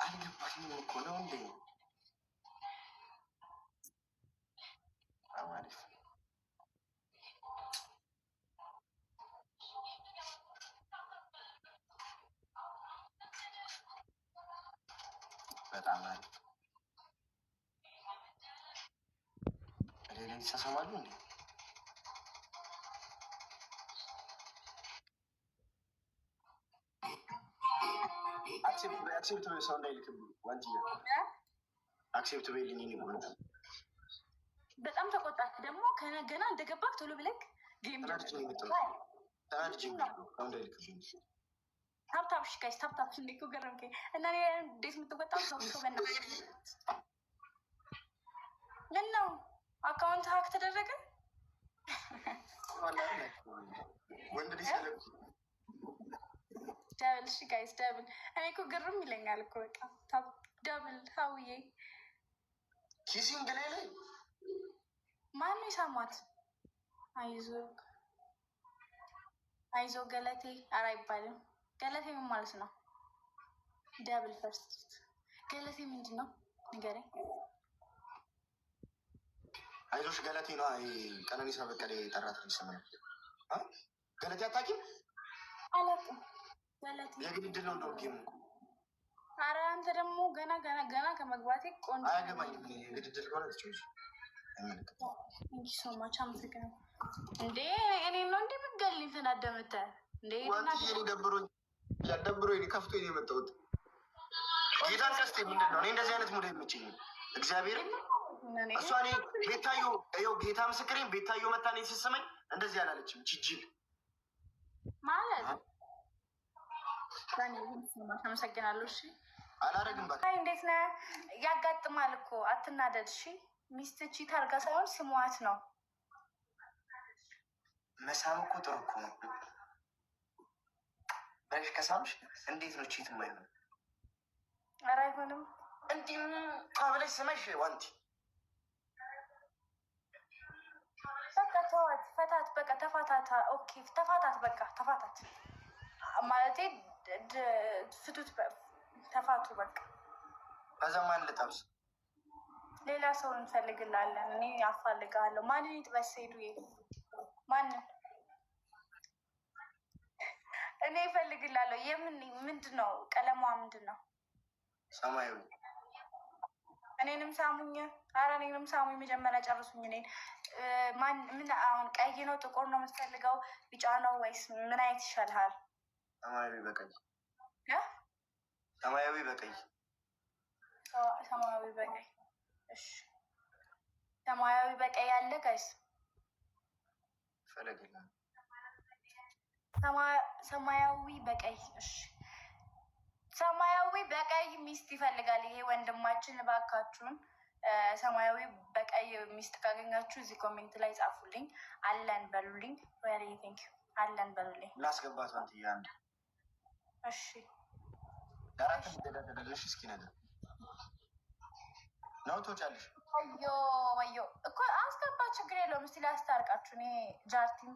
አልገባኝም እኮ ነው እንዴ? አሪፍ በጣም አሪፍ። ሌላ ይሳሰማሉ እንዴ? አክሴፕት ሰው እንዳይልክብ ዋንትያ አክሴፕት በልኝ ሆነ። በጣም ተቆጣት ደግሞ ከነገና እንደገባክ ቶሎ ብለክ ጌም ታፕታፕሽ ጋይስ ታፕታፕሽ እንዴ እኮ ገረምከኝ። እና እንዴት የምትቆጣው ሰው በና ምን ነው አካውንት ሀክ ተደረገ? ወንድ ልጅ ደብል እሺ ጋይስ ደብል። እኔ እኮ ግርም ይለኛል እኮ በቃ ደብል ሀውዬ ኪሲንግ ላይ ላይ ማነው የሳሟት? አይዞ አይዞ ገለቴ። ኧረ አይባልም ገለቴ ምን ማለት ነው? ደብል ፈርስት ገለቴ ምንድን ነው ንገረኝ። አይዞሽ ገለቴ ነው። ቀነኒሳ በቀለ የጠራት ስም ነው። ገለቴ አታውቂም? አላውቅም። ገለቴ የግድድል ነው እንደው ጌሙ። ኧረ አንተ ደግሞ ገና ከመግባቴ ቆንጆ አያገባኝም። የግድድል ከሆነ ትችሽ እንጂ ሰማች። አመሰግናለሁ። እንዴ እኔ ነው እንዴ የምትገልኝ? ተናደምተ እንዴ ደብሮኝ ከፍቶ የመጣሁት ጌታን ቀስቴ ምንድን ነው? እኔ እንደዚህ አይነት ሙድ የምችኝ እግዚአብሔርን እሷ እኔ ቤታዮ ው ጌታ ምስክሬን ቤታዮ መታኔ ስስመኝ እንደዚህ አላለችም። ችጅል ማለት አመሰግናለሁ። እሺ አላረግም። በቃ እንዴት ነህ? ያጋጥማል እኮ አትናደድ። እሺ ሚስት ቺት አድርጋ ሳይሆን ስሟት ነው። መሳም እኮ ጥሩ እኮ ነው። በሽ ከሳምሽ እንዴት ነው ቺት የማይሆን? ኧረ አይሆንም። እንዲህ ብለሽ ስመሽ ዋንቲ በቃ ተዋት፣ ፈታት፣ በቃ ተፋታታ። ኦኬ ተፋታት፣ በቃ ተፋታት ማለቴ ፍቱት፣ ተፋቱ በቃ። ከዛ ማን ልጠብስ? ሌላ ሰው እንፈልግላለን። እኔ አፋልጋለሁ። ማንን ይጥበስ? ሄዱ ማንን? እኔ ይፈልግላለሁ። የምን ምንድን ነው ቀለሟ? ምንድን ነው? ሰማያዊ። እኔንም ሳሙኝ። ኧረ እኔንም ሳሙኝ። መጀመሪያ ጨርሱኝ። እኔን ምን አሁን ቀይ ነው ጥቁር ነው የምትፈልገው? ቢጫ ነው ወይስ ምን አይነት ይሻልሃል? ሰማያዊ በቀይ። ሰማያዊ በቀይ። ሰማያዊ በቀይ። እሺ ሰማያዊ በቀይ አለ ጋይስ? ፈለግላ ሰማያዊ በቀይ። እሺ ሰማያዊ በቀይ ሚስት ይፈልጋል ይሄ ወንድማችን። እባካችሁን ሰማያዊ በቀይ ሚስት ካገኛችሁ እዚህ ኮሜንት ላይ ጻፉልኝ። አለን በሉልኝ። ዌሪ ቲንክ አለን በሉልኝ። ላስገባት ዋንትያ አንድ። እሺ ዳራት ተደረደረሽ እስኪ ነገር ነው ትወጫለሽ። ወዮ እኮ አስገባ፣ ችግር የለውም። እስቲ ላስታርቃችሁ። እኔ ጃርቲን